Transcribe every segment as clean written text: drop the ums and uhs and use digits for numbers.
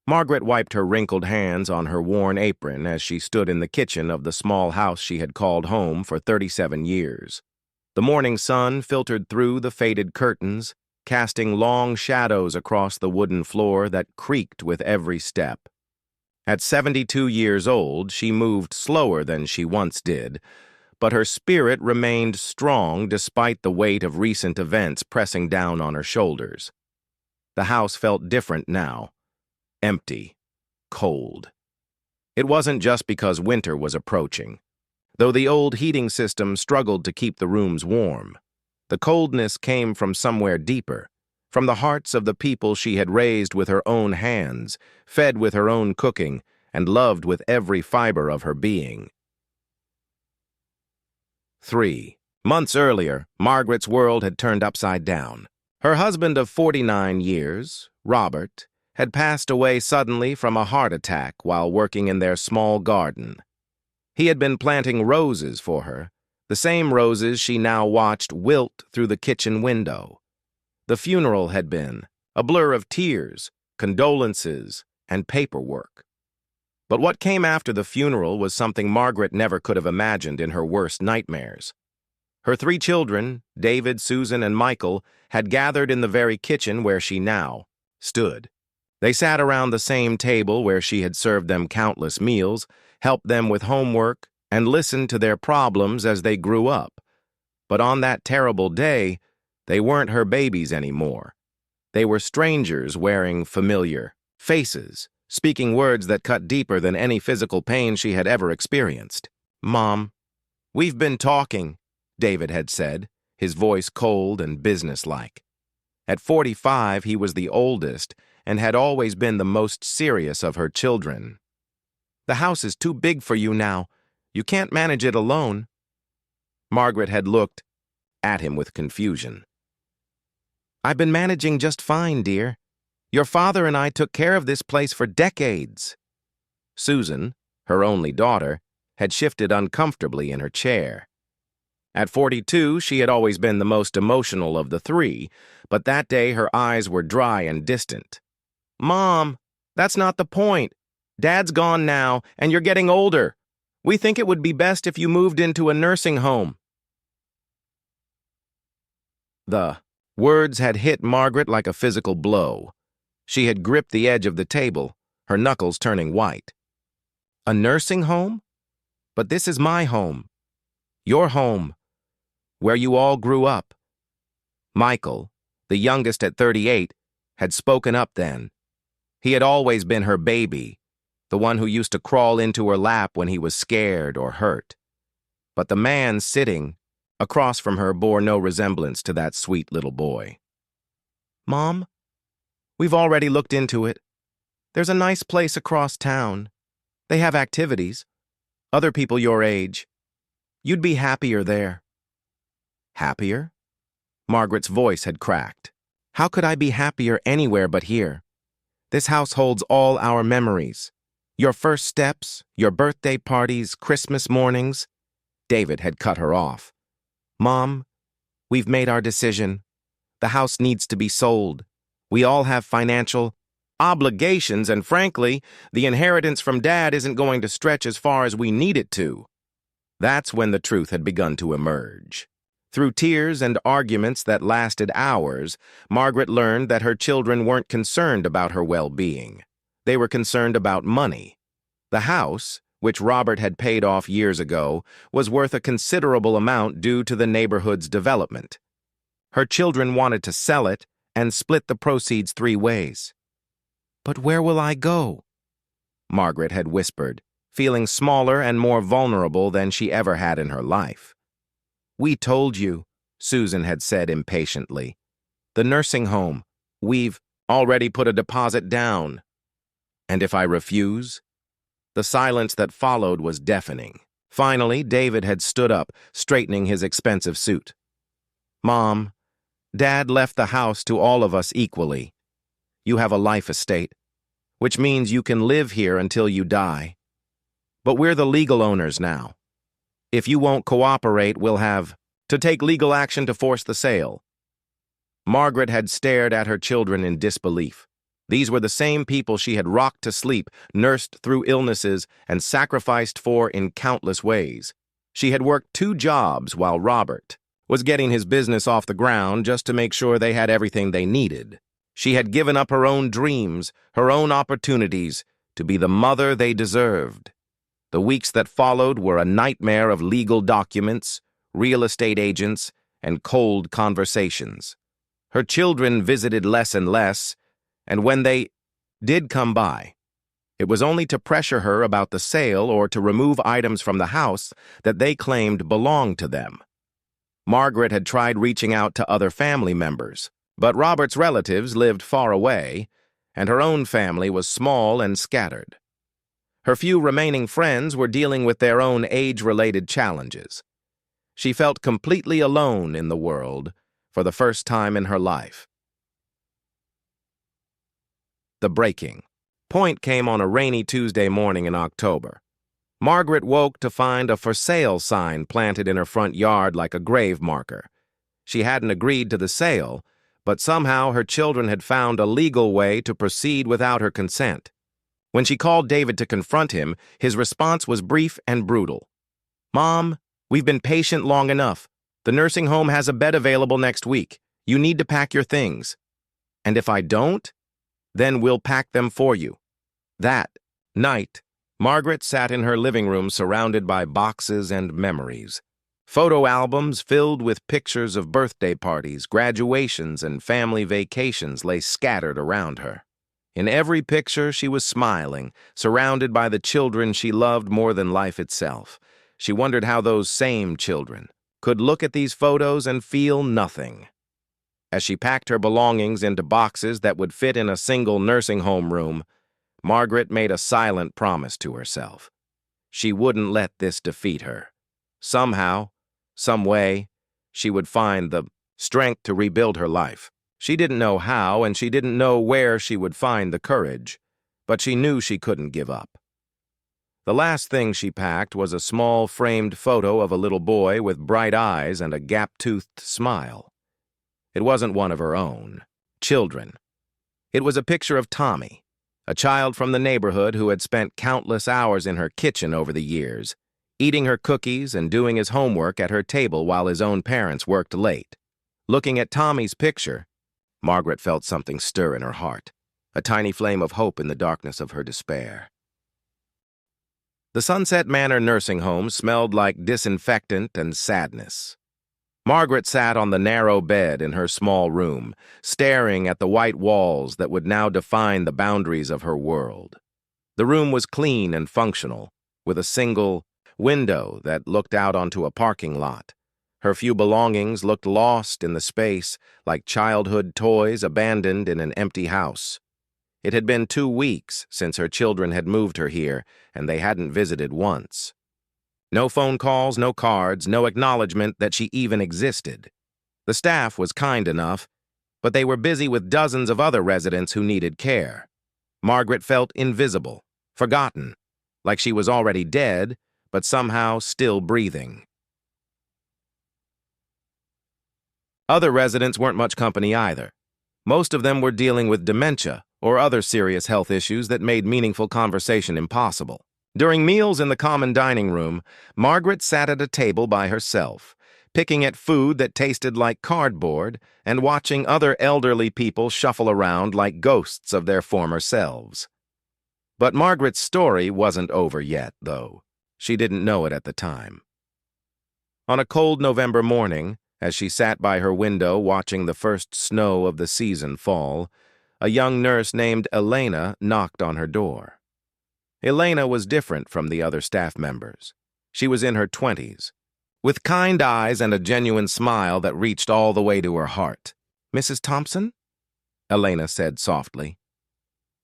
Margaret wiped her wrinkled hands on her worn apron as she stood in the kitchen of the small house she had called home for 37 years. The morning sun filtered through the faded curtains, casting long shadows across the wooden floor that creaked with every step. At 72 years old, she moved slower than she once did, but her spirit remained strong despite the weight of recent events pressing down on her shoulders. The house felt different now. Empty, cold. It wasn't just because winter was approaching. Though the old heating system struggled to keep the rooms warm, the coldness came from somewhere deeper, from the hearts of the people she had raised with her own hands, fed with her own cooking, and loved with every fiber of her being. 3 months earlier, Margaret's world had turned upside down. Her husband of 49 years, Robert, had passed away suddenly from a heart attack while working in their small garden. He had been planting roses for her, the same roses she now watched wilt through the kitchen window. The funeral had been a blur of tears, condolences, and paperwork. But what came after the funeral was something Margaret never could have imagined in her worst nightmares. Her 3 children, David, Susan, and Michael, had gathered in the very kitchen where she now stood. They sat around the same table where she had served them countless meals, helped them with homework, and listened to their problems as they grew up. But on that terrible day, they weren't her babies anymore. They were strangers wearing familiar faces, speaking words that cut deeper than any physical pain she had ever experienced. "Mom, we've been talking," David had said, his voice cold and businesslike. At 45, he was the oldest and had always been the most serious of her children. "The house is too big for you now. You can't manage it alone." Margaret had looked at him with confusion. "I've been managing just fine, dear. Your father and I took care of this place for decades." Susan, her only daughter, had shifted uncomfortably in her chair. At 42, she had always been the most emotional of the 3, but that day her eyes were dry and distant. "Mom, that's not the point. Dad's gone now, and you're getting older. We think it would be best if you moved into a nursing home." The words had hit Margaret like a physical blow. She had gripped the edge of the table, her knuckles turning white. "A nursing home? But this is my home. Your home. Where you all grew up." Michael, the youngest at 38, had spoken up then. He had always been her baby, the one who used to crawl into her lap when he was scared or hurt. But the man sitting across from her bore no resemblance to that sweet little boy. "Mom, we've already looked into it. There's a nice place across town. They have activities. Other people your age. You'd be happier there." "Happier?" Margaret's voice had cracked. "How could I be happier anywhere but here? This house holds all our memories. Your first steps, your birthday parties, Christmas mornings." David had cut her off. "Mom, we've made our decision. The house needs to be sold. We all have financial obligations, and frankly, the inheritance from Dad isn't going to stretch as far as we need it to." That's when the truth had begun to emerge. Through tears and arguments that lasted hours, Margaret learned that her children weren't concerned about her well-being. They were concerned about money. The house, which Robert had paid off years ago, was worth a considerable amount due to the neighborhood's development. Her children wanted to sell it and split the proceeds 3 ways. "But where will I go?" Margaret had whispered, feeling smaller and more vulnerable than she ever had in her life. "We told you," Susan had said impatiently. "The nursing home. We've already put a deposit down." "And if I refuse?" The silence that followed was deafening. Finally, David had stood up, straightening his expensive suit. "Mom, Dad left the house to all of us equally. You have a life estate, which means you can live here until you die. But we're the legal owners now. If you won't cooperate, we'll have to take legal action to force the sale." Margaret had stared at her children in disbelief. These were the same people she had rocked to sleep, nursed through illnesses, and sacrificed for in countless ways. She had worked 2 jobs while Robert was getting his business off the ground just to make sure they had everything they needed. She had given up her own dreams, her own opportunities, to be the mother they deserved. The weeks that followed were a nightmare of legal documents, real estate agents, and cold conversations. Her children visited less and less, and when they did come by, it was only to pressure her about the sale or to remove items from the house that they claimed belonged to them. Margaret had tried reaching out to other family members, but Robert's relatives lived far away, and her own family was small and scattered. Her few remaining friends were dealing with their own age-related challenges. She felt completely alone in the world for the first time in her life. The breaking point came on a rainy Tuesday morning in October. Margaret woke to find a for sale sign planted in her front yard like a grave marker. She hadn't agreed to the sale, but somehow her children had found a legal way to proceed without her consent. When she called David to confront him, his response was brief and brutal. "Mom, we've been patient long enough. The nursing home has a bed available next week. You need to pack your things. And if I don't, then we'll pack them for you." That night, Margaret sat in her living room surrounded by boxes and memories. Photo albums filled with pictures of birthday parties, graduations, and family vacations lay scattered around her. In every picture, she was smiling, surrounded by the children she loved more than life itself. She wondered how those same children could look at these photos and feel nothing. As she packed her belongings into boxes that would fit in a single nursing home room, Margaret made a silent promise to herself. She wouldn't let this defeat her. Somehow, some way, she would find the strength to rebuild her life. She didn't know how, and she didn't know where she would find the courage, but she knew she couldn't give up. The last thing she packed was a small framed photo of a little boy with bright eyes and a gap-toothed smile. It wasn't one of her own children. It was a picture of Tommy, a child from the neighborhood who had spent countless hours in her kitchen over the years, eating her cookies and doing his homework at her table while his own parents worked late. Looking at Tommy's picture, Margaret felt something stir in her heart, a tiny flame of hope in the darkness of her despair. The Sunset Manor nursing home smelled like disinfectant and sadness. Margaret sat on the narrow bed in her small room, staring at the white walls that would now define the boundaries of her world. The room was clean and functional, with a single window that looked out onto a parking lot. Her few belongings looked lost in the space, like childhood toys abandoned in an empty house. It had been 2 weeks since her children had moved her here, and they hadn't visited once. No phone calls, no cards, no acknowledgement that she even existed. The staff was kind enough, but they were busy with dozens of other residents who needed care. Margaret felt invisible, forgotten, like she was already dead, but somehow still breathing. Other residents weren't much company either. Most of them were dealing with dementia or other serious health issues that made meaningful conversation impossible. During meals in the common dining room, Margaret sat at a table by herself, picking at food that tasted like cardboard and watching other elderly people shuffle around like ghosts of their former selves. But Margaret's story wasn't over yet, though. She didn't know it at the time. On a cold November morning, as she sat by her window watching the first snow of the season fall, a young nurse named Elena knocked on her door. Elena was different from the other staff members. She was in her 20s, with kind eyes and a genuine smile that reached all the way to her heart. "Mrs. Thompson?" Elena said softly.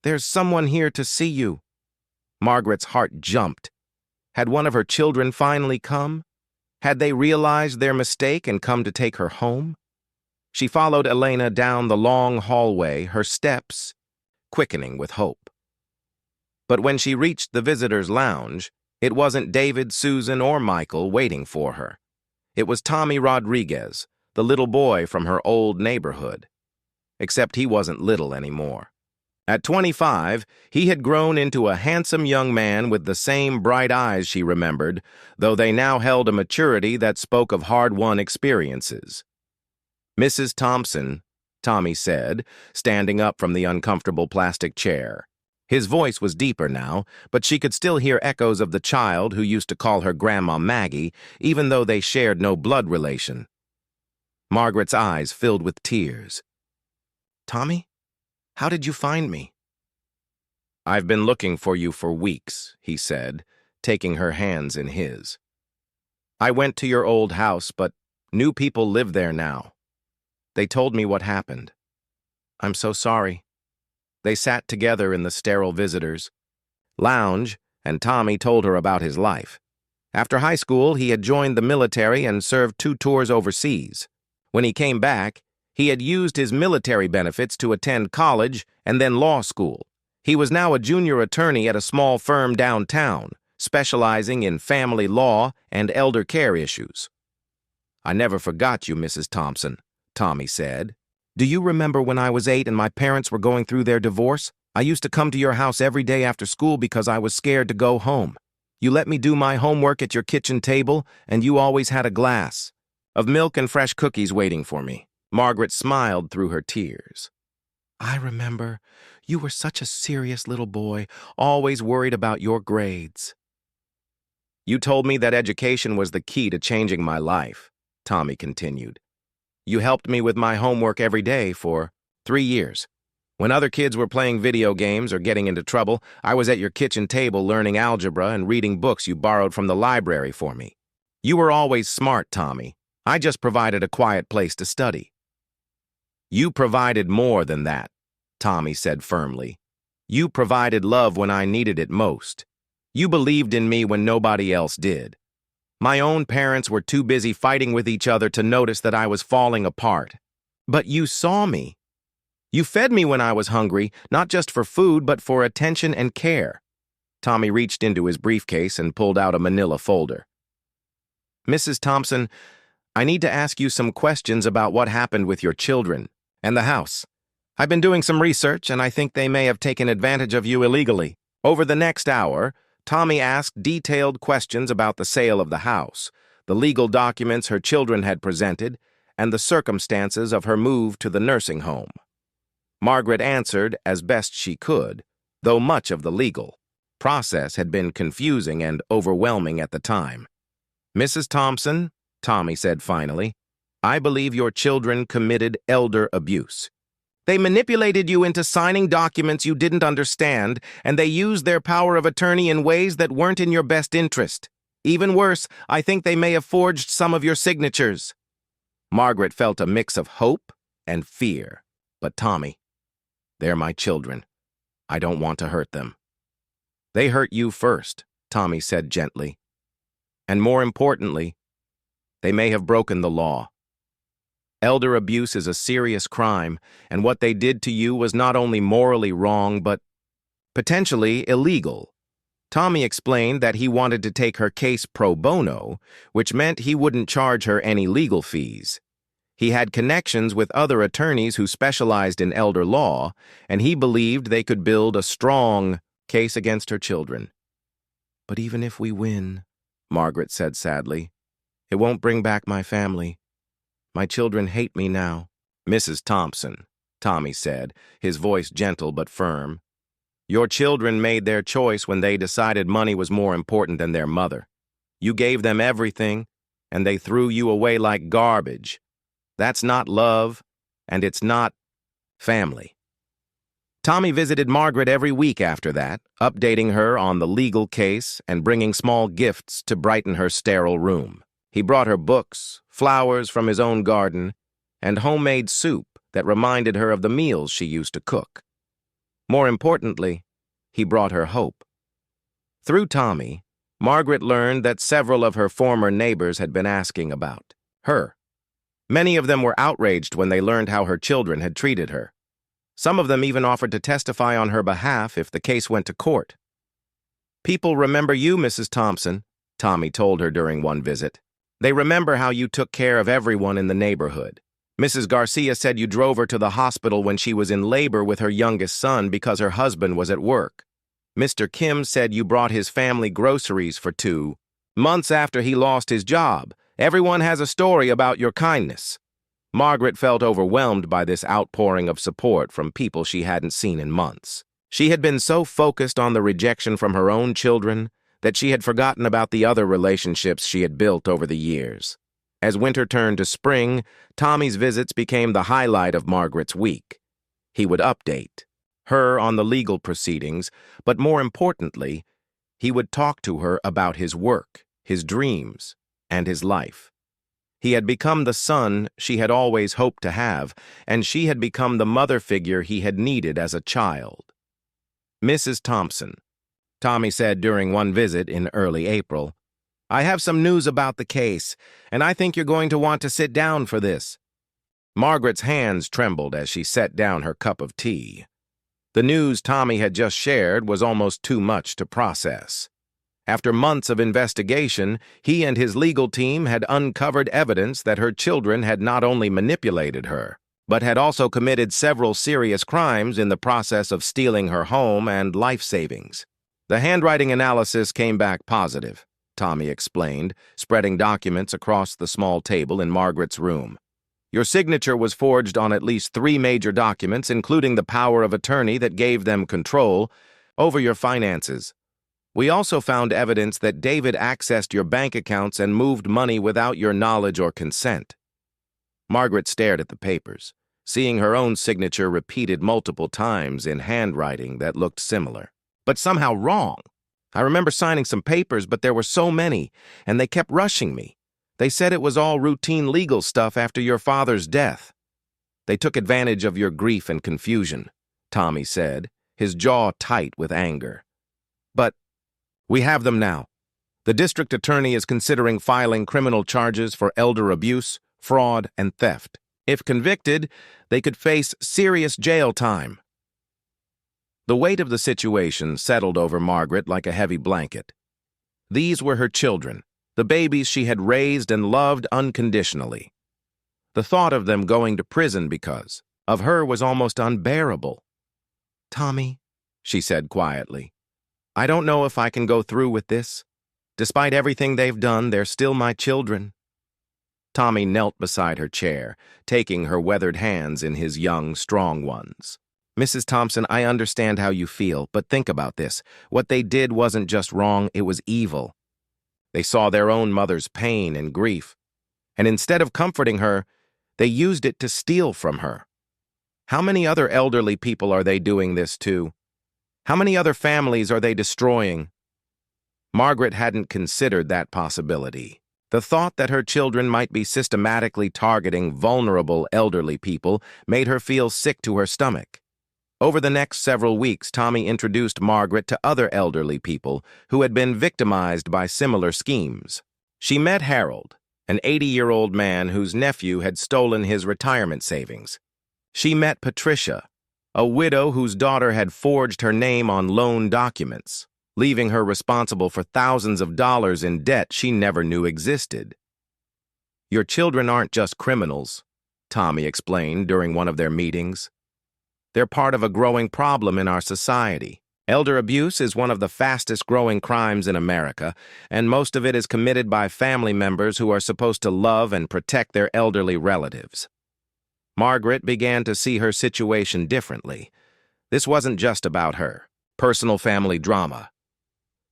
"There's someone here to see you." Margaret's heart jumped. Had one of her children finally come? Had they realized their mistake and come to take her home? She followed Elena down the long hallway, her steps quickening with hope. But when she reached the visitors' lounge, it wasn't David, Susan, or Michael waiting for her. It was Tommy Rodriguez, the little boy from her old neighborhood. Except he wasn't little anymore. At 25, he had grown into a handsome young man with the same bright eyes she remembered, though they now held a maturity that spoke of hard-won experiences. "Mrs. Thompson," Tommy said, standing up from the uncomfortable plastic chair. His voice was deeper now, but she could still hear echoes of the child who used to call her Grandma Maggie, even though they shared no blood relation. Margaret's eyes filled with tears. "Tommy, how did you find me?" "I've been looking for you for weeks," he said, taking her hands in his. "I went to your old house, but new people live there now. They told me what happened. I'm so sorry." They sat together in the sterile visitors' lounge, and Tommy told her about his life. After high school, he had joined the military and served 2 tours overseas. When he came back, he had used his military benefits to attend college and then law school. He was now a junior attorney at a small firm downtown, specializing in family law and elder care issues. "I never forgot you, Mrs. Thompson," Tommy said. "Do you remember when I was 8 and my parents were going through their divorce? I used to come to your house every day after school because I was scared to go home. You let me do my homework at your kitchen table, and you always had a glass of milk and fresh cookies waiting for me." Margaret smiled through her tears. "I remember. You were such a serious little boy, always worried about your grades." "You told me that education was the key to changing my life," Tommy continued. "You helped me with my homework every day for 3 years. When other kids were playing video games or getting into trouble, I was at your kitchen table learning algebra and reading books you borrowed from the library for me. You were always smart, Tommy. I just provided a quiet place to study." "You provided more than that," Tommy said firmly. "You provided love when I needed it most. You believed in me when nobody else did. My own parents were too busy fighting with each other to notice that I was falling apart. But you saw me. You fed me when I was hungry, not just for food, but for attention and care." Tommy reached into his briefcase and pulled out a manila folder. "Mrs. Thompson, I need to ask you some questions about what happened with your children and the house. I've been doing some research, and I think they may have taken advantage of you illegally." Over the next hour, Tommy asked detailed questions about the sale of the house, the legal documents her children had presented, and the circumstances of her move to the nursing home. Margaret answered as best she could, though much of the legal process had been confusing and overwhelming at the time. "Mrs. Thompson," Tommy said finally, "I believe your children committed elder abuse. They manipulated you into signing documents you didn't understand, and they used their power of attorney in ways that weren't in your best interest. Even worse, I think they may have forged some of your signatures." Margaret felt a mix of hope and fear. "But Tommy, they're my children. I don't want to hurt them." "They hurt you first," Tommy said gently. "And more importantly, they may have broken the law. Elder abuse is a serious crime, and what they did to you was not only morally wrong, but potentially illegal." Tommy explained that he wanted to take her case pro bono, which meant he wouldn't charge her any legal fees. He had connections with other attorneys who specialized in elder law, and he believed they could build a strong case against her children. "But even if we win," Margaret said sadly, "it won't bring back my family. My children hate me now." "Mrs. Thompson," Tommy said, his voice gentle but firm, "your children made their choice when they decided money was more important than their mother. You gave them everything, and they threw you away like garbage. That's not love, and it's not family." Tommy visited Margaret every week after that, updating her on the legal case and bringing small gifts to brighten her sterile room. He brought her books, flowers from his own garden, and homemade soup that reminded her of the meals she used to cook. More importantly, he brought her hope. Through Tommy, Margaret learned that several of her former neighbors had been asking about her. Many of them were outraged when they learned how her children had treated her. Some of them even offered to testify on her behalf if the case went to court. "People remember you, Mrs. Thompson," Tommy told her during one visit. "They remember how you took care of everyone in the neighborhood. Mrs. Garcia said you drove her to the hospital when she was in labor with her youngest son because her husband was at work. Mr. Kim said you brought his family groceries for 2 months after he lost his job. Everyone has a story about your kindness. Margaret felt overwhelmed by this outpouring of support from people she hadn't seen in months. She had been so focused on the rejection from her own children that she had forgotten about the other relationships she had built over the years. As winter turned to spring, Tommy's visits became the highlight of Margaret's week. He would update her on the legal proceedings, but more importantly, he would talk to her about his work, his dreams, and his life. He had become the son she had always hoped to have, and she had become the mother figure he had needed as a child. Mrs. Thompson, Tommy said during one visit in early April, "I have some news about the case, and I think you're going to want to sit down for this." Margaret's hands trembled as she set down her cup of tea. The news Tommy had just shared was almost too much to process. After months of investigation, he and his legal team had uncovered evidence that her children had not only manipulated her, but had also committed several serious crimes in the process of stealing her home and life savings. The handwriting analysis came back positive, Tommy explained, spreading documents across the small table in Margaret's room. Your signature was forged on at least 3 major documents, including the power of attorney that gave them control over your finances. We also found evidence that David accessed your bank accounts and moved money without your knowledge or consent. Margaret stared at the papers, seeing her own signature repeated multiple times in handwriting that looked similar, but somehow wrong. I remember signing some papers, but there were so many, and they kept rushing me. They said it was all routine legal stuff after your father's death. They took advantage of your grief and confusion, Tommy said, his jaw tight with anger. But we have them now. The district attorney is considering filing criminal charges for elder abuse, fraud, and theft. If convicted, they could face serious jail time. The weight of the situation settled over Margaret like a heavy blanket. These were her children, the babies she had raised and loved unconditionally. The thought of them going to prison because of her was almost unbearable. "Tommy," she said quietly, "I don't know if I can go through with this. Despite everything they've done, they're still my children." Tommy knelt beside her chair, taking her weathered hands in his young, strong ones. "Mrs. Thompson, I understand how you feel, but think about this. What they did wasn't just wrong, it was evil. They saw their own mother's pain and grief, and instead of comforting her, they used it to steal from her. How many other elderly people are they doing this to? How many other families are they destroying?" Margaret hadn't considered that possibility. The thought that her children might be systematically targeting vulnerable elderly people made her feel sick to her stomach. Over the next several weeks, Tommy introduced Margaret to other elderly people who had been victimized by similar schemes. She met Harold, an 80-year-old man whose nephew had stolen his retirement savings. She met Patricia, a widow whose daughter had forged her name on loan documents, leaving her responsible for thousands of dollars in debt she never knew existed. "Your children aren't just criminals," Tommy explained during one of their meetings. "They're part of a growing problem in our society. Elder abuse is one of the fastest-growing crimes in America, and most of it is committed by family members who are supposed to love and protect their elderly relatives." Margaret began to see her situation differently. This wasn't just about her, personal family drama.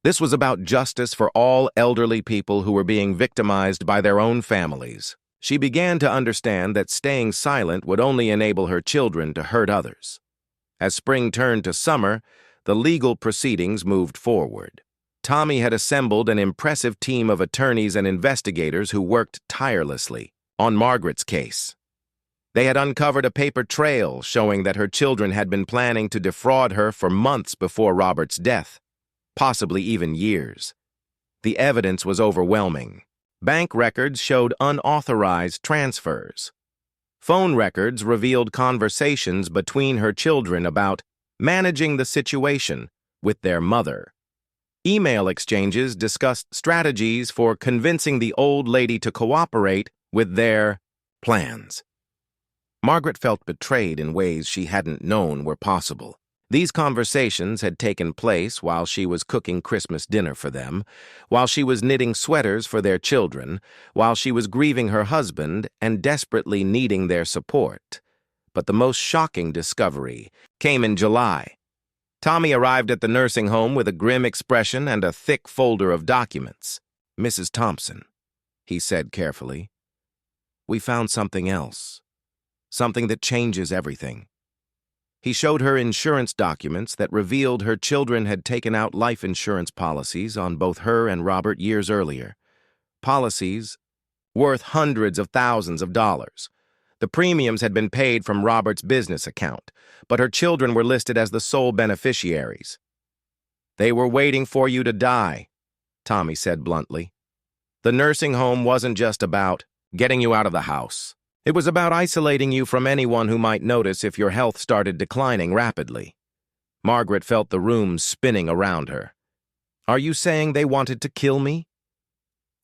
This was about justice for all elderly people who were being victimized by their own families. She began to understand that staying silent would only enable her children to hurt others. As spring turned to summer, the legal proceedings moved forward. Tommy had assembled an impressive team of attorneys and investigators who worked tirelessly on Margaret's case. They had uncovered a paper trail showing that her children had been planning to defraud her for months before Robert's death, possibly even years. The evidence was overwhelming. Bank records showed unauthorized transfers. Phone records revealed conversations between her children about managing the situation with their mother. Email exchanges discussed strategies for convincing the old lady to cooperate with their plans. Margaret felt betrayed in ways she hadn't known were possible. These conversations had taken place while she was cooking Christmas dinner for them, while she was knitting sweaters for their children, while she was grieving her husband and desperately needing their support. But the most shocking discovery came in July. Tommy arrived at the nursing home with a grim expression and a thick folder of documents. "Mrs. Thompson," he said carefully, "we found something else. Something that changes everything." He showed her insurance documents that revealed her children had taken out life insurance policies on both her and Robert years earlier. Policies worth hundreds of thousands of dollars. The premiums had been paid from Robert's business account, but her children were listed as the sole beneficiaries. "They were waiting for you to die," Tommy said bluntly. "The nursing home wasn't just about getting you out of the house. It was about isolating you from anyone who might notice if your health started declining rapidly." Margaret felt the room spinning around her. "Are you saying they wanted to kill me?"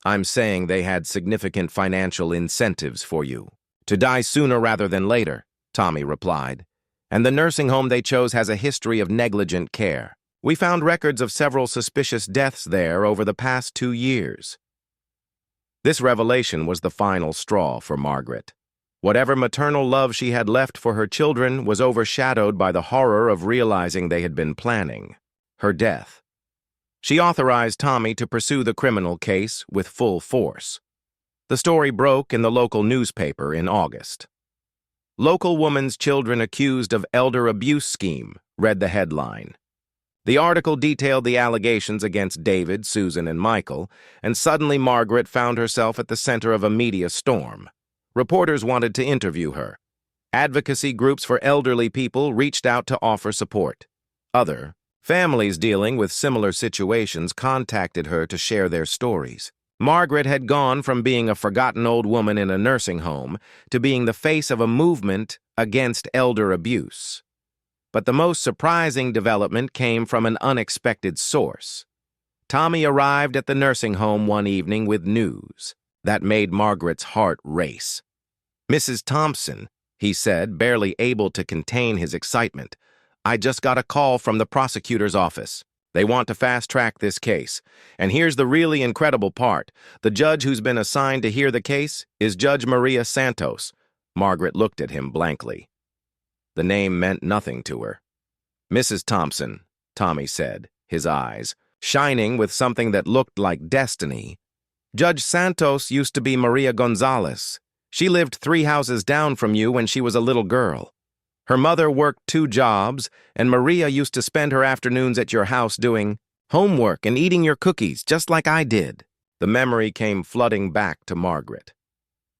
"I'm saying they had significant financial incentives for you. To die sooner rather than later," Tommy replied. "And the nursing home they chose has a history of negligent care. We found records of several suspicious deaths there over the past 2 years." This revelation was the final straw for Margaret. Whatever maternal love she had left for her children was overshadowed by the horror of realizing they had been planning her death. She authorized Tommy to pursue the criminal case with full force. The story broke in the local newspaper in August. "Local woman's children accused of elder abuse scheme," read the headline. The article detailed the allegations against David, Susan, and Michael, and suddenly Margaret found herself at the center of a media storm. Reporters wanted to interview her. Advocacy groups for elderly people reached out to offer support. Other families dealing with similar situations contacted her to share their stories. Margaret had gone from being a forgotten old woman in a nursing home to being the face of a movement against elder abuse. But the most surprising development came from an unexpected source. Tommy arrived at the nursing home one evening with news that made Margaret's heart race. "Mrs. Thompson," he said, barely able to contain his excitement, "I just got a call from the prosecutor's office. They want to fast-track this case. And here's the really incredible part. The judge who's been assigned to hear the case is Judge Maria Santos." Margaret looked at him blankly. The name meant nothing to her. "Mrs. Thompson," Tommy said, his eyes shining with something that looked like destiny. "Judge Santos used to be Maria Gonzalez. She lived 3 houses down from you when she was a little girl. Her mother worked 2 jobs, and Maria used to spend her afternoons at your house doing homework and eating your cookies, just like I did." The memory came flooding back to Margaret.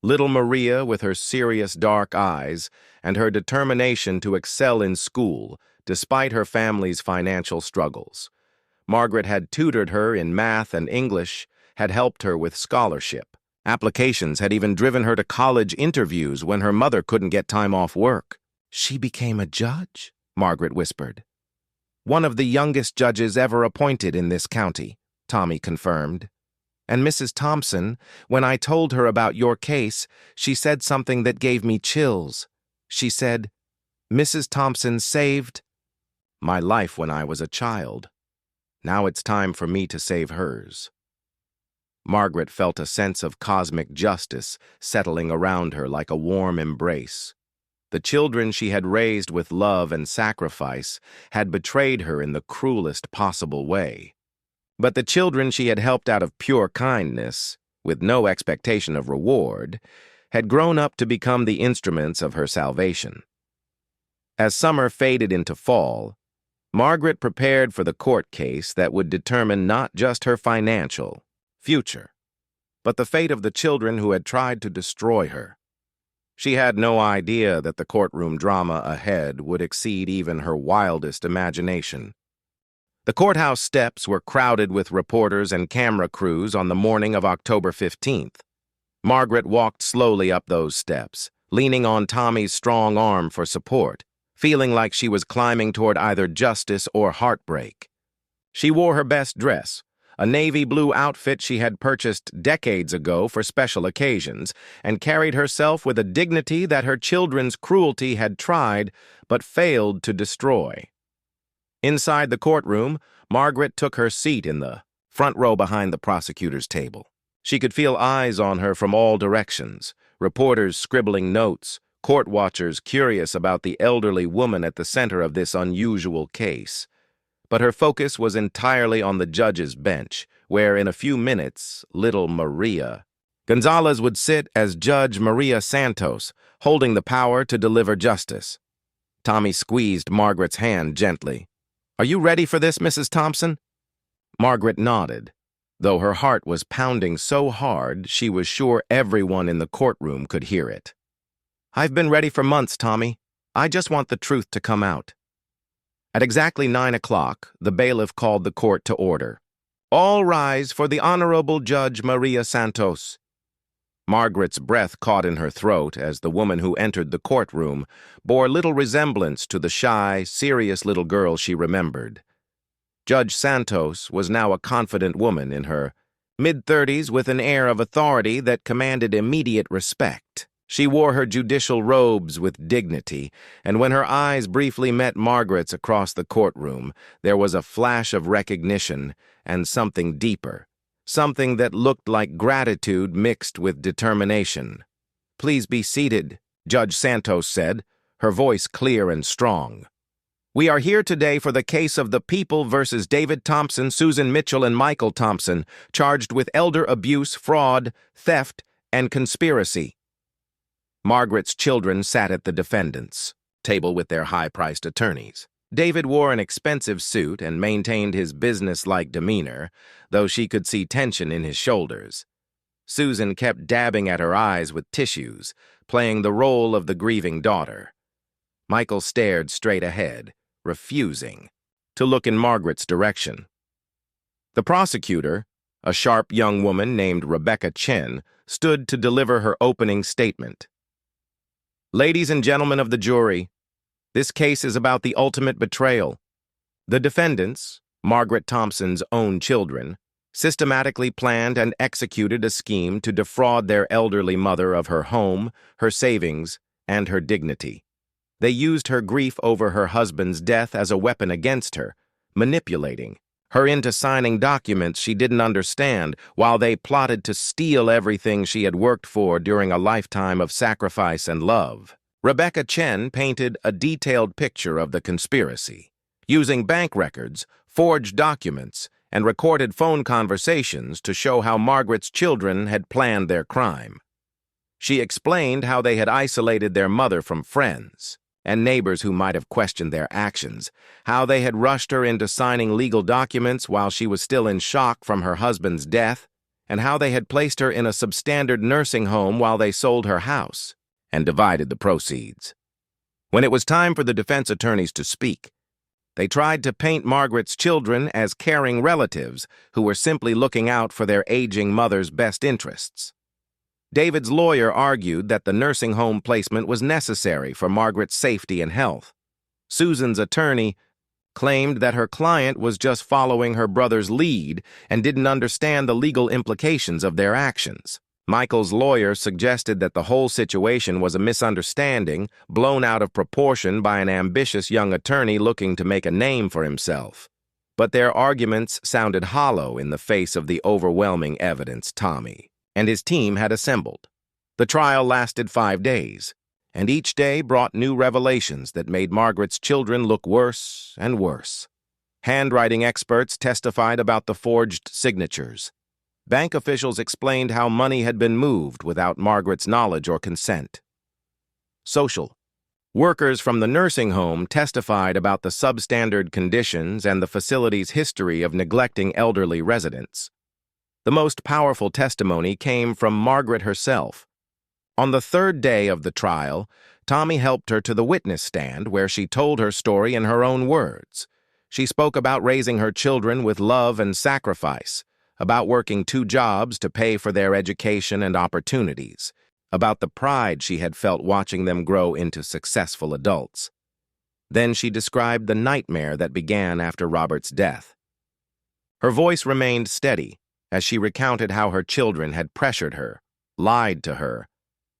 Little Maria with her serious dark eyes and her determination to excel in school despite her family's financial struggles. Margaret had tutored her in math and English, had helped her with scholarship. Applications had even driven her to college interviews when her mother couldn't get time off work. "She became a judge?" Margaret whispered. "One of the youngest judges ever appointed in this county," Tommy confirmed. "And Mrs. Thompson, when I told her about your case, she said something that gave me chills. She said, 'Mrs. Thompson saved my life when I was a child. Now it's time for me to save hers.'" Margaret felt a sense of cosmic justice settling around her like a warm embrace. The children she had raised with love and sacrifice had betrayed her in the cruelest possible way. But the children she had helped out of pure kindness, with no expectation of reward, had grown up to become the instruments of her salvation. As summer faded into fall, Margaret prepared for the court case that would determine not just her financial future, but the fate of the children who had tried to destroy her. She had no idea that the courtroom drama ahead would exceed even her wildest imagination. The courthouse steps were crowded with reporters and camera crews on the morning of October 15th. Margaret walked slowly up those steps, leaning on Tommy's strong arm for support, feeling like she was climbing toward either justice or heartbreak. She wore her best dress, a navy blue outfit she had purchased decades ago for special occasions, and carried herself with a dignity that her children's cruelty had tried but failed to destroy. Inside the courtroom, Margaret took her seat in the front row behind the prosecutor's table. She could feel eyes on her from all directions, reporters scribbling notes, court watchers curious about the elderly woman at the center of this unusual case. But her focus was entirely on the judge's bench, where in a few minutes, little Maria Gonzalez would sit as Judge Maria Santos, holding the power to deliver justice. Tommy squeezed Margaret's hand gently. "Are you ready for this, Mrs. Thompson?" Margaret nodded, though her heart was pounding so hard she was sure everyone in the courtroom could hear it. "I've been ready for months, Tommy. I just want the truth to come out." At exactly 9 o'clock, the bailiff called the court to order. "All rise for the Honorable Judge Maria Santos." Margaret's breath caught in her throat as the woman who entered the courtroom bore little resemblance to the shy, serious little girl she remembered. Judge Santos was now a confident woman in her mid-30s with an air of authority that commanded immediate respect. She wore her judicial robes with dignity, and when her eyes briefly met Margaret's across the courtroom, there was a flash of recognition and something deeper, something that looked like gratitude mixed with determination. "Please be seated," Judge Santos said, her voice clear and strong. "We are here today for the case of the People versus David Thompson, Susan Mitchell, and Michael Thompson, charged with elder abuse, fraud, theft, and conspiracy." Margaret's children sat at the defendants' table with their high-priced attorneys. David wore an expensive suit and maintained his business-like demeanor, though she could see tension in his shoulders. Susan kept dabbing at her eyes with tissues, playing the role of the grieving daughter. Michael stared straight ahead, refusing to look in Margaret's direction. The prosecutor, a sharp young woman named Rebecca Chen, stood to deliver her opening statement. "Ladies and gentlemen of the jury, this case is about the ultimate betrayal. The defendants, Margaret Thompson's own children, systematically planned and executed a scheme to defraud their elderly mother of her home, her savings, and her dignity. They used her grief over her husband's death as a weapon against her, manipulating her into signing documents she didn't understand while they plotted to steal everything she had worked for during a lifetime of sacrifice and love." Rebecca Chen painted a detailed picture of the conspiracy, using bank records, forged documents, and recorded phone conversations to show how Margaret's children had planned their crime. She explained how they had isolated their mother from friends and neighbors who might have questioned their actions, how they had rushed her into signing legal documents while she was still in shock from her husband's death, and how they had placed her in a substandard nursing home while they sold her house and divided the proceeds. When it was time for the defense attorneys to speak, they tried to paint Margaret's children as caring relatives who were simply looking out for their aging mother's best interests. David's lawyer argued that the nursing home placement was necessary for Margaret's safety and health. Susan's attorney claimed that her client was just following her brother's lead and didn't understand the legal implications of their actions. Michael's lawyer suggested that the whole situation was a misunderstanding, blown out of proportion by an ambitious young attorney looking to make a name for himself. But their arguments sounded hollow in the face of the overwhelming evidence Tommy and his team had assembled. The trial lasted 5 days, and each day brought new revelations that made Margaret's children look worse and worse. Handwriting experts testified about the forged signatures. Bank officials explained how money had been moved without Margaret's knowledge or consent. Social workers from the nursing home testified about the substandard conditions and the facility's history of neglecting elderly residents. The most powerful testimony came from Margaret herself. On the 3rd day of the trial, Tommy helped her to the witness stand where she told her story in her own words. She spoke about raising her children with love and sacrifice, about working 2 jobs to pay for their education and opportunities, about the pride she had felt watching them grow into successful adults. Then she described the nightmare that began after Robert's death. Her voice remained steady as she recounted how her children had pressured her, lied to her,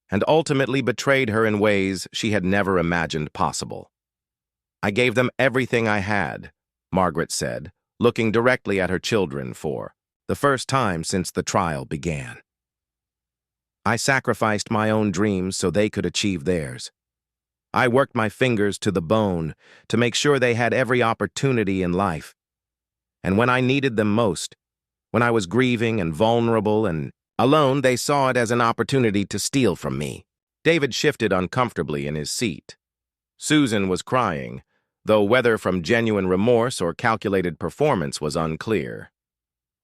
and ultimately betrayed her in ways she had never imagined possible. "I gave them everything I had," Margaret said, looking directly at her children for the first time since the trial began. "I sacrificed my own dreams so they could achieve theirs. I worked my fingers to the bone to make sure they had every opportunity in life. And when I needed them most, when I was grieving and vulnerable and alone, they saw it as an opportunity to steal from me." David shifted uncomfortably in his seat. Susan was crying, though whether from genuine remorse or calculated performance was unclear.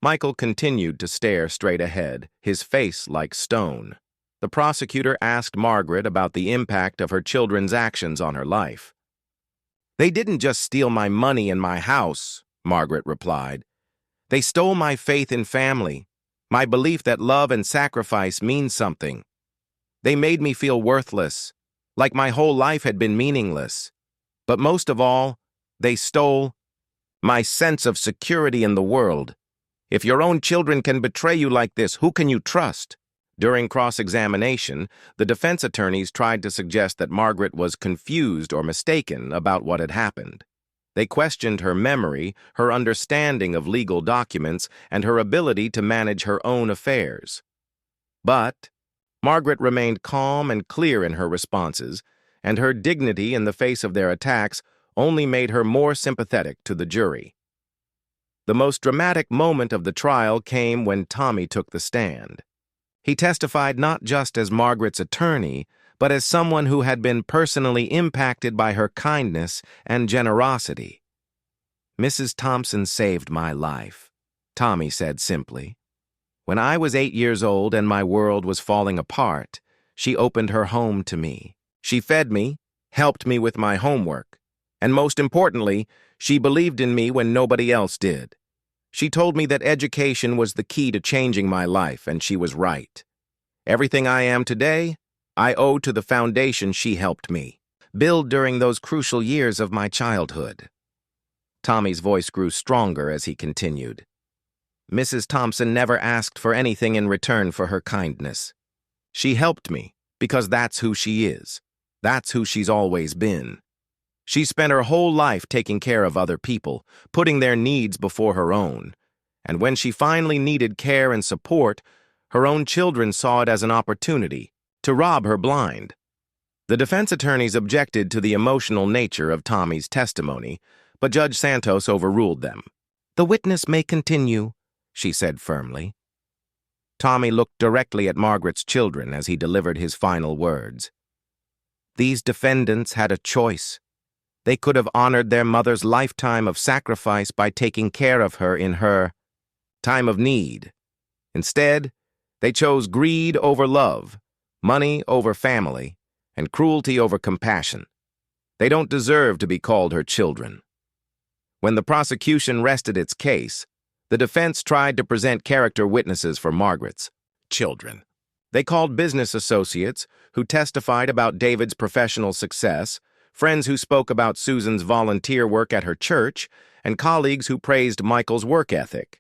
Michael continued to stare straight ahead, his face like stone. The prosecutor asked Margaret about the impact of her children's actions on her life. "They didn't just steal my money and my house," Margaret replied. "They stole my faith in family, my belief that love and sacrifice mean something. They made me feel worthless, like my whole life had been meaningless. But most of all, they stole my sense of security in the world. If your own children can betray you like this, who can you trust?" During cross-examination, the defense attorneys tried to suggest that Margaret was confused or mistaken about what had happened. They questioned her memory, her understanding of legal documents, and her ability to manage her own affairs. But Margaret remained calm and clear in her responses, and her dignity in the face of their attacks only made her more sympathetic to the jury. The most dramatic moment of the trial came when Tommy took the stand. He testified not just as Margaret's attorney, but as someone who had been personally impacted by her kindness and generosity. "Mrs. Thompson saved my life," Tommy said simply. "When I was 8 years old and my world was falling apart, she opened her home to me. She fed me, helped me with my homework, and most importantly, she believed in me when nobody else did. She told me that education was the key to changing my life, and she was right. Everything I am today, I owe to the foundation she helped me build during those crucial years of my childhood." Tommy's voice grew stronger as he continued. "Mrs. Thompson never asked for anything in return for her kindness. She helped me because that's who she is. That's who she's always been. She spent her whole life taking care of other people, putting their needs before her own. And when she finally needed care and support, her own children saw it as an opportunity to rob her blind." The defense attorneys objected to the emotional nature of Tommy's testimony, but Judge Santos overruled them. "The witness may continue," she said firmly. Tommy looked directly at Margaret's children as he delivered his final words. "These defendants had a choice. They could have honored their mother's lifetime of sacrifice by taking care of her in her time of need. Instead, they chose greed over love, money over family, and cruelty over compassion. They don't deserve to be called her children." When the prosecution rested its case, the defense tried to present character witnesses for Margaret's children. They called business associates who testified about David's professional success, friends who spoke about Susan's volunteer work at her church, and colleagues who praised Michael's work ethic.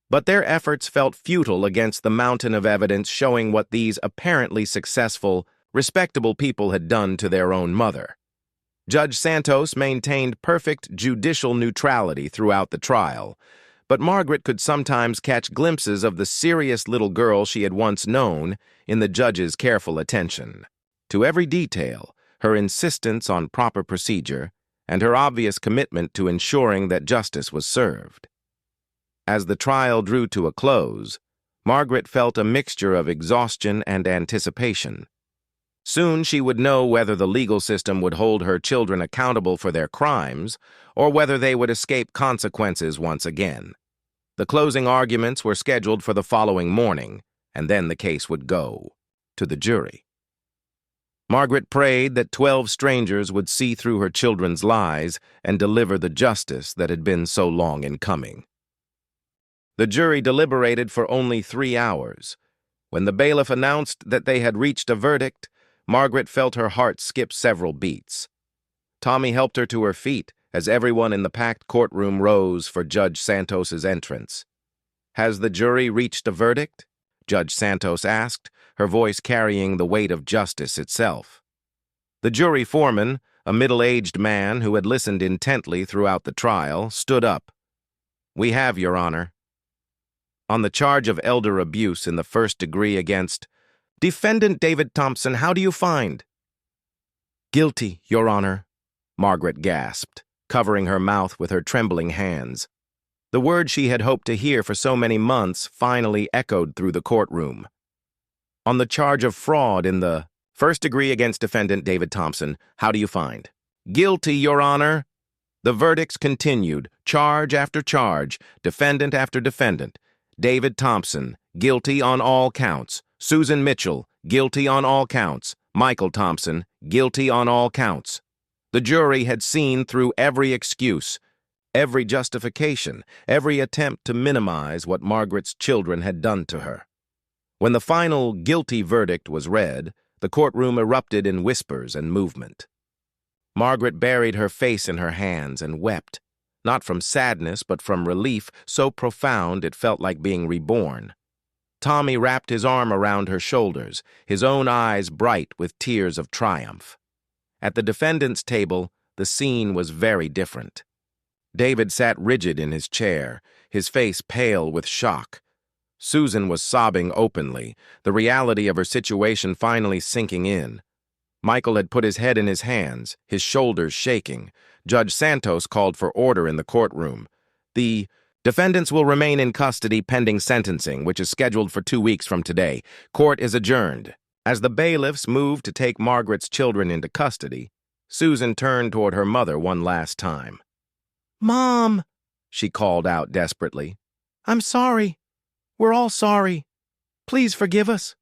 But their efforts felt futile against the mountain of evidence showing what these apparently successful, respectable people had done to their own mother. Judge Santos maintained perfect judicial neutrality throughout the trial, but Margaret could sometimes catch glimpses of the serious little girl she had once known in the judge's careful attention to every detail, her insistence on proper procedure, and her obvious commitment to ensuring that justice was served. As the trial drew to a close, Margaret felt a mixture of exhaustion and anticipation. Soon she would know whether the legal system would hold her children accountable for their crimes or whether they would escape consequences once again. The closing arguments were scheduled for the following morning, and then the case would go to the jury. Margaret prayed that 12 strangers would see through her children's lies and deliver the justice that had been so long in coming. The jury deliberated for only 3 hours. When the bailiff announced that they had reached a verdict, Margaret felt her heart skip several beats. Tommy helped her to her feet as everyone in the packed courtroom rose for Judge Santos's entrance. "Has the jury reached a verdict?" Judge Santos asked, her voice carrying the weight of justice itself. The jury foreman, a middle-aged man who had listened intently throughout the trial, stood up. "We have, Your Honor. On the charge of elder abuse in the first degree against Defendant David Thompson, how do you find?" "Guilty, Your Honor," Margaret gasped, covering her mouth with her trembling hands. The word she had hoped to hear for so many months finally echoed through the courtroom. "On the charge of fraud in the first degree against Defendant David Thompson, how do you find?" "Guilty, Your Honor." The verdicts continued, charge after charge, defendant after defendant. David Thompson, guilty on all counts. Susan Mitchell, guilty on all counts. Michael Thompson, guilty on all counts. The jury had seen through every excuse, every justification, every attempt to minimize what Margaret's children had done to her. When the final guilty verdict was read, the courtroom erupted in whispers and movement. Margaret buried her face in her hands and wept, not from sadness but from relief so profound it felt like being reborn. Tommy wrapped his arm around her shoulders, his own eyes bright with tears of triumph. At the defendant's table, the scene was very different. David sat rigid in his chair, his face pale with shock. Susan was sobbing openly, the reality of her situation finally sinking in. Michael had put his head in his hands, his shoulders shaking. Judge Santos called for order in the courtroom. "The defendants will remain in custody pending sentencing, which is scheduled for 2 weeks from today. Court is adjourned." As the bailiffs moved to take Margaret's children into custody, Susan turned toward her mother one last time. "Mom," she called out desperately. "I'm sorry. We're all sorry. Please forgive us."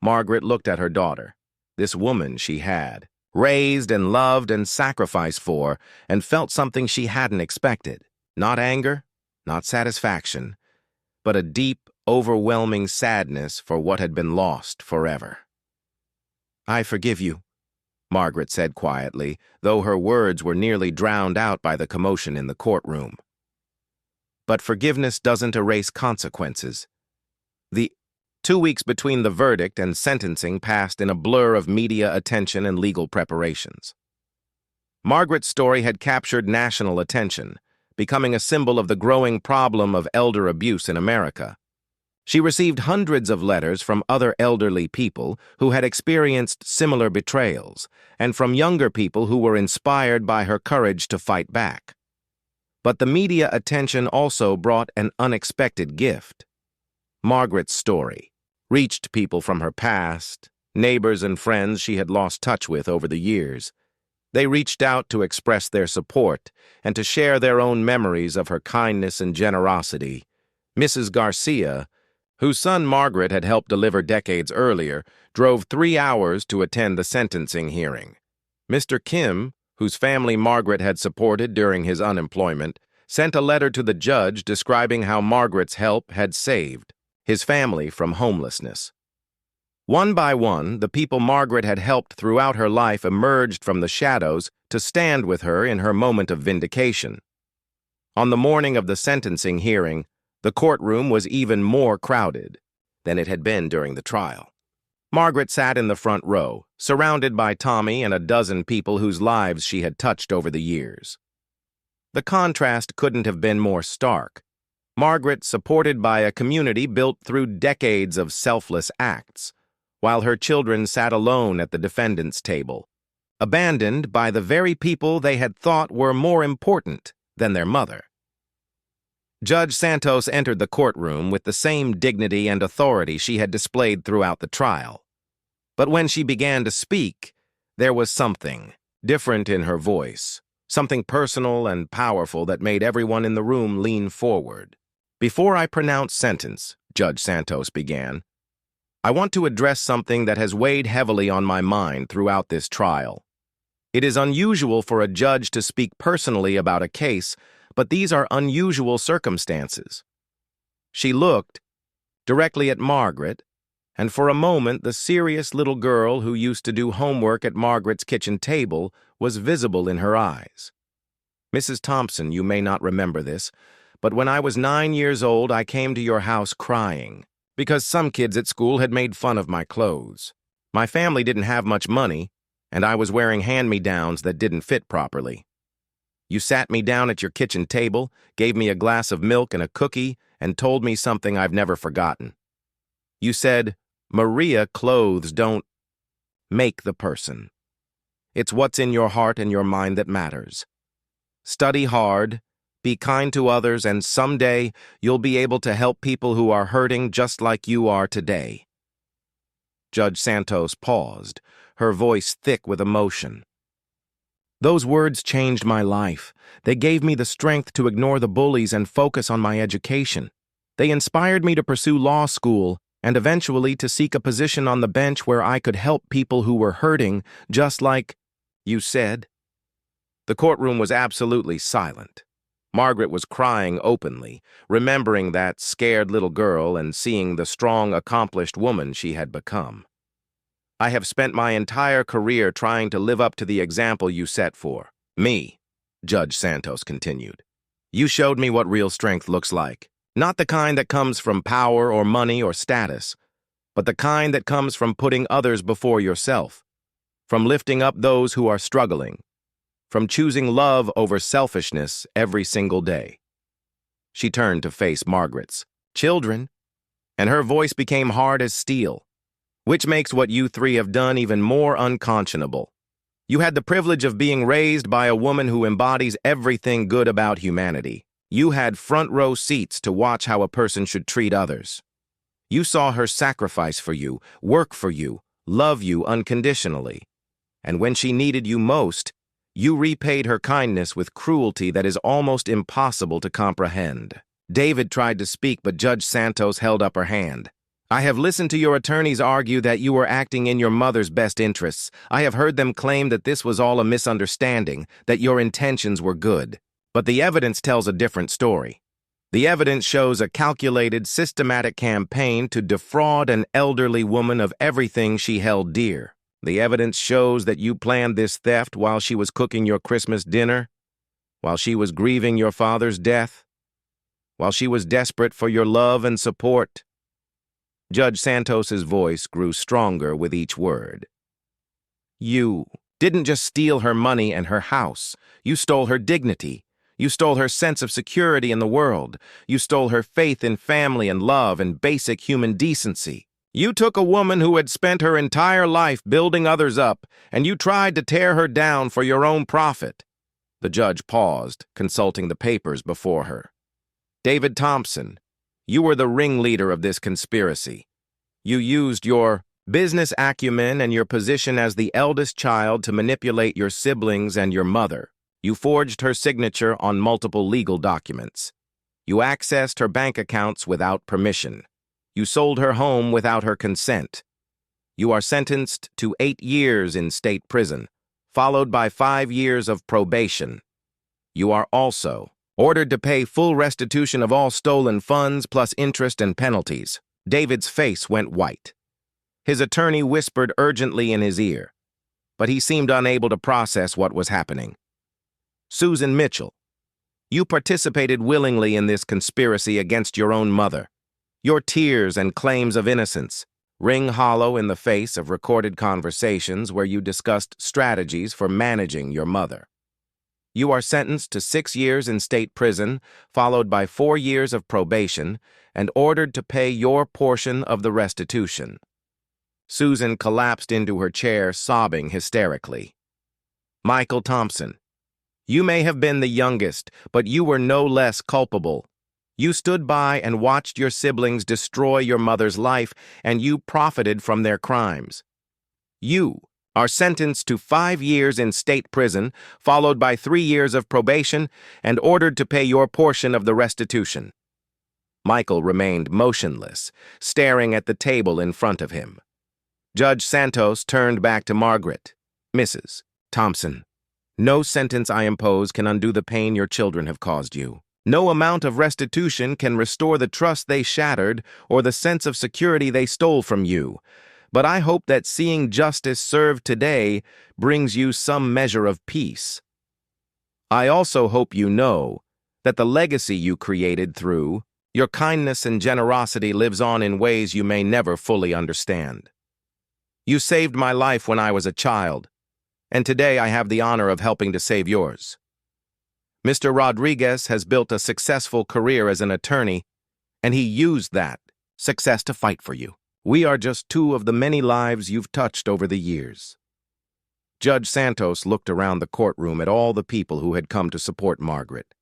Margaret looked at her daughter, this woman she had raised and loved and sacrificed for, and felt something she hadn't expected. Not anger, not satisfaction, but a deep, overwhelming sadness for what had been lost forever. "I forgive you," Margaret said quietly, though her words were nearly drowned out by the commotion in the courtroom. But forgiveness doesn't erase consequences. The 2 weeks between the verdict and sentencing passed in a blur of media attention and legal preparations. Margaret's story had captured national attention, becoming a symbol of the growing problem of elder abuse in America. She received hundreds of letters from other elderly people who had experienced similar betrayals, and from younger people who were inspired by her courage to fight back. But the media attention also brought an unexpected gift. Margaret's story reached people from her past, neighbors and friends she had lost touch with over the years. They reached out to express their support and to share their own memories of her kindness and generosity. Mrs. Garcia, whose son Margaret had helped deliver decades earlier, drove 3 hours to attend the sentencing hearing. Mr. Kim, whose family Margaret had supported during his unemployment, sent a letter to the judge describing how Margaret's help had saved his family from homelessness. One by one, the people Margaret had helped throughout her life emerged from the shadows to stand with her in her moment of vindication. On the morning of the sentencing hearing, the courtroom was even more crowded than it had been during the trial. Margaret sat in the front row, surrounded by Tommy and a dozen people whose lives she had touched over the years. The contrast couldn't have been more stark. Margaret, supported by a community built through decades of selfless acts, while her children sat alone at the defendant's table, abandoned by the very people they had thought were more important than their mother. Judge Santos entered the courtroom with the same dignity and authority she had displayed throughout the trial. But when she began to speak, there was something different in her voice, something personal and powerful that made everyone in the room lean forward. "Before I pronounce sentence," Judge Santos began, "I want to address something that has weighed heavily on my mind throughout this trial. It is unusual for a judge to speak personally about a case, but these are unusual circumstances." She looked directly at Margaret, and for a moment the serious little girl who used to do homework at Margaret's kitchen table was visible in her eyes. Mrs. Thompson, you may not remember this, but when I was 9 years old, I came to your house crying because some kids at school had made fun of my clothes. My family didn't have much money, and I was wearing hand-me-downs that didn't fit properly. You sat me down at your kitchen table, gave me a glass of milk and a cookie, and told me something I've never forgotten. You said, "Maria, clothes don't make the person. It's what's in your heart and your mind that matters. Study hard, be kind to others, and someday you'll be able to help people who are hurting just like you are today." Judge Santos paused, her voice thick with emotion. Those words changed my life. They gave me the strength to ignore the bullies and focus on my education. They inspired me to pursue law school and eventually to seek a position on the bench where I could help people who were hurting, just like you said. The courtroom was absolutely silent. Margaret was crying openly, remembering that scared little girl and seeing the strong, accomplished woman she had become. I have spent my entire career trying to live up to the example you set for me, Judge Santos continued. You showed me what real strength looks like. Not the kind that comes from power or money or status, but the kind that comes from putting others before yourself, from lifting up those who are struggling, from choosing love over selfishness every single day. She turned to face Margaret's children, and her voice became hard as steel, which makes what you three have done even more unconscionable. You had the privilege of being raised by a woman who embodies everything good about humanity. You had front-row seats to watch how a person should treat others. You saw her sacrifice for you, work for you, love you unconditionally. And when she needed you most, you repaid her kindness with cruelty that is almost impossible to comprehend. David tried to speak, but Judge Santos held up her hand. I have listened to your attorneys argue that you were acting in your mother's best interests. I have heard them claim that this was all a misunderstanding, that your intentions were good. But the evidence tells a different story. The evidence shows a calculated, systematic campaign to defraud an elderly woman of everything she held dear. The evidence shows that you planned this theft while she was cooking your Christmas dinner, while she was grieving your father's death, while she was desperate for your love and support. Judge Santos's voice grew stronger with each word. You didn't just steal her money and her house. You stole her dignity. You stole her sense of security in the world. You stole her faith in family and love and basic human decency. You took a woman who had spent her entire life building others up, and you tried to tear her down for your own profit. The judge paused, consulting the papers before her. David Thompson, you were the ringleader of this conspiracy. You used your business acumen and your position as the eldest child to manipulate your siblings and your mother. You forged her signature on multiple legal documents. You accessed her bank accounts without permission. You sold her home without her consent. You are sentenced to 8 years in state prison, followed by 5 years of probation. You are also ordered to pay full restitution of all stolen funds plus interest and penalties. David's face went white. His attorney whispered urgently in his ear, but he seemed unable to process what was happening. Susan Mitchell, you participated willingly in this conspiracy against your own mother. Your tears and claims of innocence ring hollow in the face of recorded conversations where you discussed strategies for managing your mother. You are sentenced to 6 years in state prison, followed by 4 years of probation, and ordered to pay your portion of the restitution. Susan collapsed into her chair, sobbing hysterically. Michael Thompson, you may have been the youngest, but you were no less culpable. You stood by and watched your siblings destroy your mother's life, and you profited from their crimes. You are sentenced to 5 years in state prison, followed by 3 years of probation, and ordered to pay your portion of the restitution. Michael remained motionless, staring at the table in front of him. Judge Santos turned back to Margaret. Mrs. Thompson, no sentence I impose can undo the pain your children have caused you. No amount of restitution can restore the trust they shattered or the sense of security they stole from you. But I hope that seeing justice served today brings you some measure of peace. I also hope you know that the legacy you created through your kindness and generosity lives on in ways you may never fully understand. You saved my life when I was a child, and today I have the honor of helping to save yours. Mr. Rodriguez has built a successful career as an attorney, and he used that success to fight for you. We are just two of the many lives you've touched over the years. Judge Santos looked around the courtroom at all the people who had come to support Margaret.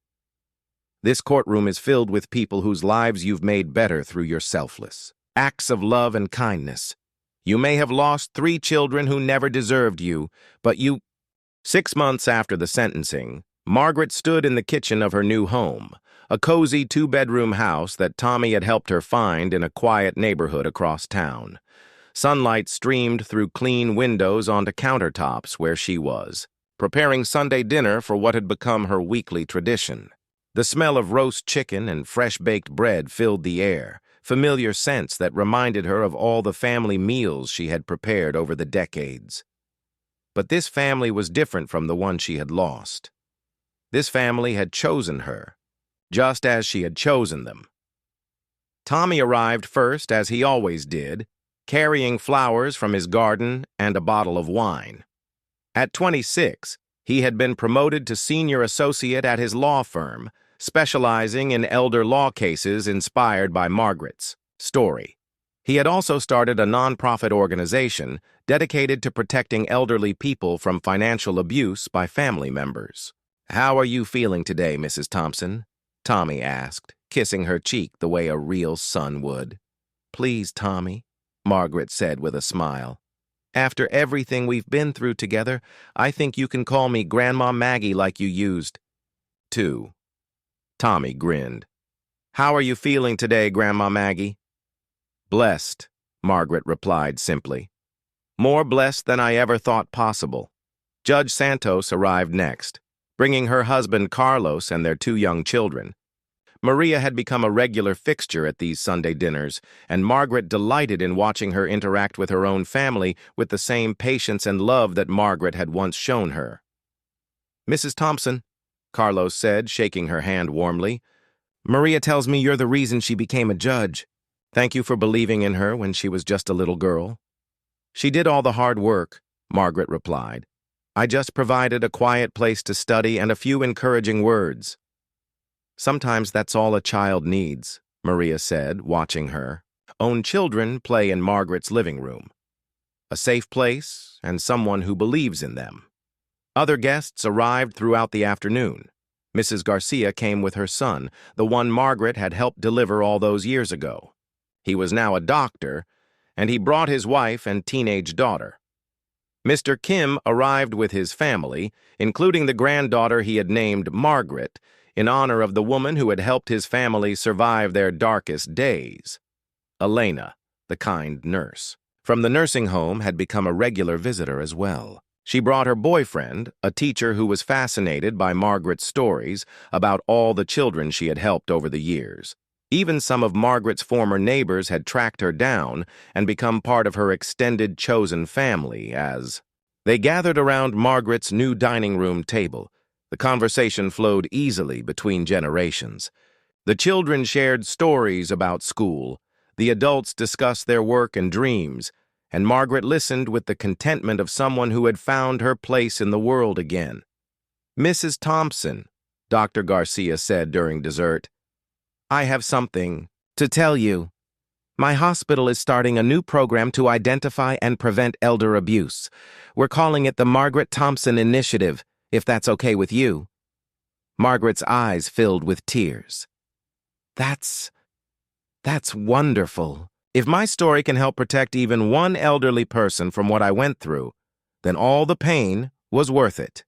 This courtroom is filled with people whose lives you've made better through your selfless acts of love and kindness. You may have lost 3 children who never deserved you, but 6 months after the sentencing, Margaret stood in the kitchen of her new home, a cozy 2-bedroom house that Tommy had helped her find in a quiet neighborhood across town. Sunlight streamed through clean windows onto countertops where she was, preparing Sunday dinner for what had become her weekly tradition. The smell of roast chicken and fresh-baked bread filled the air, familiar scents that reminded her of all the family meals she had prepared over the decades. But this family was different from the one she had lost. This family had chosen her, just as she had chosen them. Tommy arrived first, as he always did, carrying flowers from his garden and a bottle of wine. At 26, he had been promoted to senior associate at his law firm, specializing in elder law cases inspired by Margaret's story. He had also started a nonprofit organization dedicated to protecting elderly people from financial abuse by family members. "How are you feeling today, Mrs. Thompson?" Tommy asked, kissing her cheek the way a real son would. "Please, Tommy," Margaret said with a smile. "After everything we've been through together, I think you can call me Grandma Maggie like you used to." Tommy grinned. "How are you feeling today, Grandma Maggie?" "Blessed," Margaret replied simply. "More blessed than I ever thought possible." Judge Santos arrived next, bringing her husband Carlos and their 2 young children. Maria had become a regular fixture at these Sunday dinners, and Margaret delighted in watching her interact with her own family with the same patience and love that Margaret had once shown her. "Mrs. Thompson," Carlos said, shaking her hand warmly, "Maria tells me you're the reason she became a judge. Thank you for believing in her when she was just a little girl." "She did all the hard work," Margaret replied. "I just provided a quiet place to study and a few encouraging words." "Sometimes that's all a child needs," Maria said, watching her own children play in Margaret's living room. "A safe place and someone who believes in them." Other guests arrived throughout the afternoon. Mrs. Garcia came with her son, the one Margaret had helped deliver all those years ago. He was now a doctor, and he brought his wife and teenage daughter. Mr. Kim arrived with his family, including the granddaughter he had named Margaret, in honor of the woman who had helped his family survive their darkest days. Elena, the kind nurse, from the nursing home, had become a regular visitor as well. She brought her boyfriend, a teacher who was fascinated by Margaret's stories about all the children she had helped over the years. Even some of Margaret's former neighbors had tracked her down and become part of her extended chosen family as they gathered around Margaret's new dining room table. The conversation flowed easily between generations. The children shared stories about school, the adults discussed their work and dreams, and Margaret listened with the contentment of someone who had found her place in the world again. "Mrs. Thompson," Dr. Garcia said during dessert, "I have something to tell you. My hospital is starting a new program to identify and prevent elder abuse. We're calling it the Margaret Thompson Initiative, if that's okay with you." Margaret's eyes filled with tears. That's wonderful. If my story can help protect even one elderly person from what I went through, then all the pain was worth it.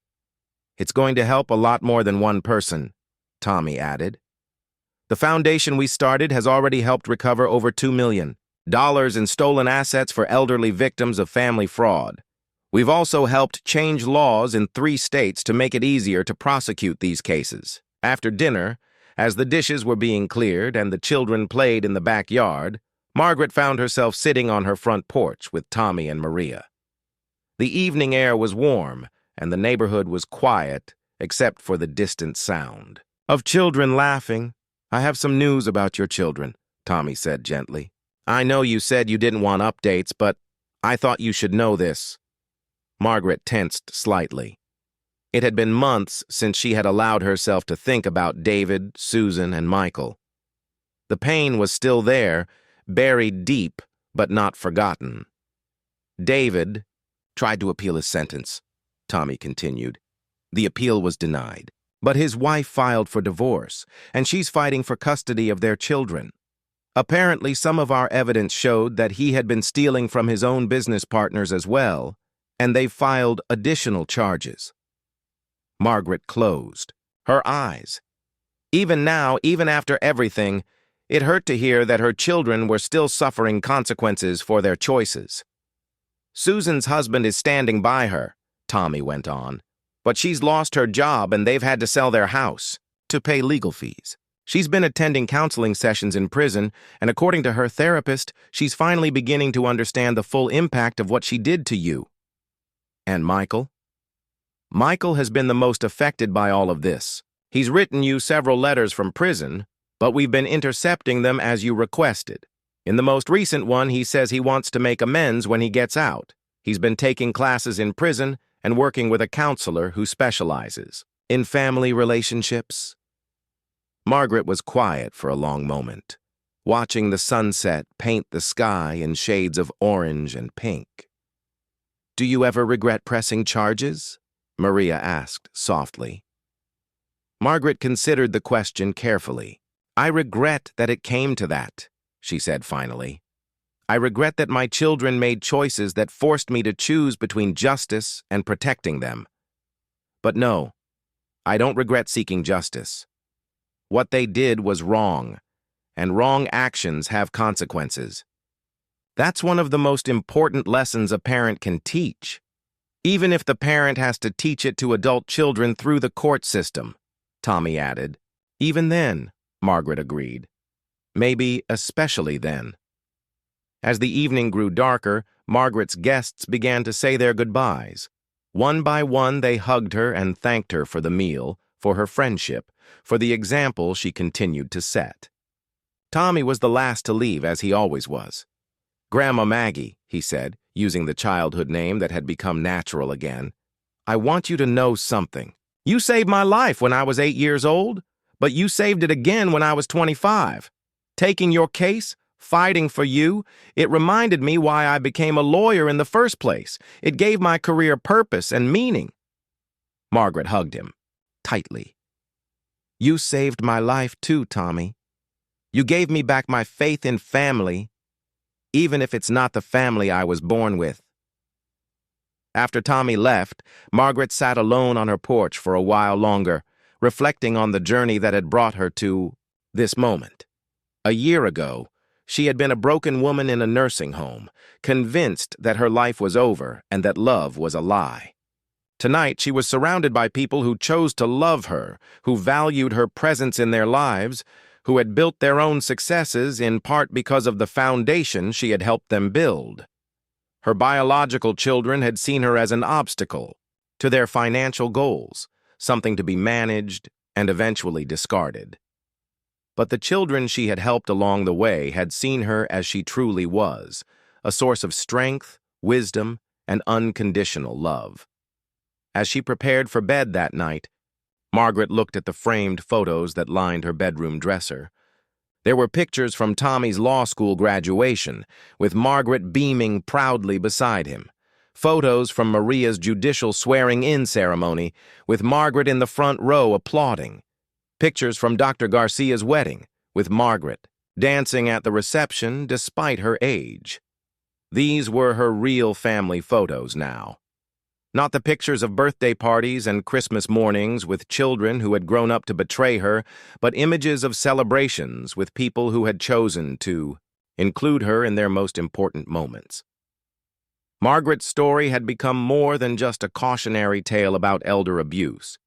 It's going to help a lot more than one person, Tommy added. The foundation we started has already helped recover over $2 million in stolen assets for elderly victims of family fraud. We've also helped change laws in 3 states to make it easier to prosecute these cases. After dinner, as the dishes were being cleared and the children played in the backyard, Margaret found herself sitting on her front porch with Tommy and Maria. The evening air was warm, and the neighborhood was quiet, except for the distant sound of children laughing. "I have some news about your children," Tommy said gently. "I know you said you didn't want updates, but I thought you should know this." Margaret tensed slightly. It had been months since she had allowed herself to think about David, Susan, and Michael. The pain was still there, buried deep, but not forgotten. David tried to appeal his sentence, Tommy continued. The appeal was denied, but his wife filed for divorce, and she's fighting for custody of their children. Apparently, some of our evidence showed that he had been stealing from his own business partners as well, and they filed additional charges. Margaret closed her eyes. Even now, even after everything, it hurt to hear that her children were still suffering consequences for their choices. "Susan's husband is standing by her," Tommy went on, "but she's lost her job and they've had to sell their house to pay legal fees. She's been attending counseling sessions in prison, and according to her therapist, she's finally beginning to understand the full impact of what she did to you." "And Michael?" "Michael has been the most affected by all of this. He's written you several letters from prison, but we've been intercepting them as you requested. In the most recent one, he says he wants to make amends when he gets out. He's been taking classes in prison and working with a counselor who specializes in family relationships." Margaret was quiet for a long moment, watching the sunset paint the sky in shades of orange and pink. "Do you ever regret pressing charges?" Maria asked softly. Margaret considered the question carefully. "I regret that it came to that," she said finally. "I regret that my children made choices that forced me to choose between justice and protecting them. But no, I don't regret seeking justice. What they did was wrong, and wrong actions have consequences. That's one of the most important lessons a parent can teach, even if the parent has to teach it to adult children through the court system," Tommy added. "Even then," Margaret agreed. "Maybe especially then." As the evening grew darker, Margaret's guests began to say their goodbyes. One by one, they hugged her and thanked her for the meal, for her friendship, for the example she continued to set. Tommy was the last to leave, as he always was. "Grandma Maggie," he said, using the childhood name that had become natural again, "I want you to know something. You saved my life when I was 8 years old, but you saved it again when I was 25. Taking your case, fighting for you, it reminded me why I became a lawyer in the first place. It gave my career purpose and meaning." Margaret hugged him tightly. "You saved my life too, Tommy. You gave me back my faith in family, even if it's not the family I was born with." After Tommy left, Margaret sat alone on her porch for a while longer, reflecting on the journey that had brought her to this moment. A year ago, she had been a broken woman in a nursing home, convinced that her life was over and that love was a lie. Tonight, she was surrounded by people who chose to love her, who valued her presence in their lives, who had built their own successes in part because of the foundation she had helped them build. Her biological children had seen her as an obstacle to their financial goals, something to be managed and eventually discarded. But the children she had helped along the way had seen her as she truly was, a source of strength, wisdom, and unconditional love. As she prepared for bed that night, Margaret looked at the framed photos that lined her bedroom dresser. There were pictures from Tommy's law school graduation, with Margaret beaming proudly beside him. Photos from Maria's judicial swearing-in ceremony, with Margaret in the front row applauding. Pictures from Dr. Garcia's wedding, with Margaret dancing at the reception despite her age. These were her real family photos now. Not the pictures of birthday parties and Christmas mornings with children who had grown up to betray her, but images of celebrations with people who had chosen to include her in their most important moments. Margaret's story had become more than just a cautionary tale about elder abuse.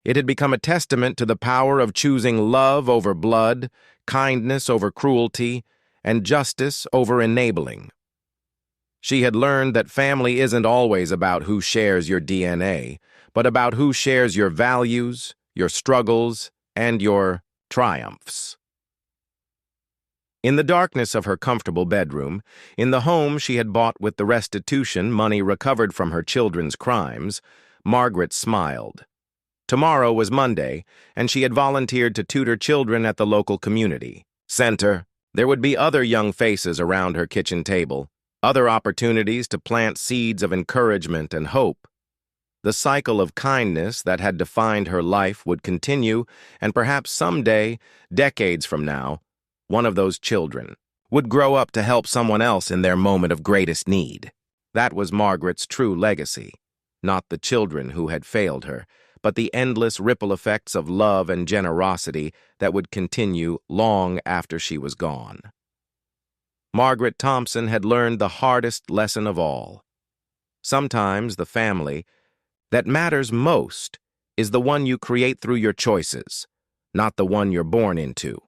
It had become a testament to the power of choosing love over blood, kindness over cruelty, and justice over enabling. She had learned that family isn't always about who shares your DNA, but about who shares your values, your struggles, and your triumphs. In the darkness of her comfortable bedroom, in the home she had bought with the restitution money recovered from her children's crimes, Margaret smiled. Tomorrow was Monday, and she had volunteered to tutor children at the local community center. There would be other young faces around her kitchen table, other opportunities to plant seeds of encouragement and hope. The cycle of kindness that had defined her life would continue, and perhaps someday, decades from now, one of those children would grow up to help someone else in their moment of greatest need. That was Margaret's true legacy, not the children who had failed her, but the endless ripple effects of love and generosity that would continue long after she was gone. Margaret Thompson had learned the hardest lesson of all. Sometimes the family that matters most is the one you create through your choices, not the one you're born into.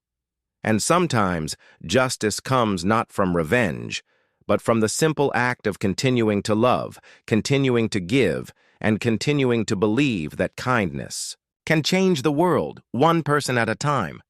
And sometimes justice comes not from revenge, but from the simple act of continuing to love, continuing to give, and continuing to believe that kindness can change the world, one person at a time.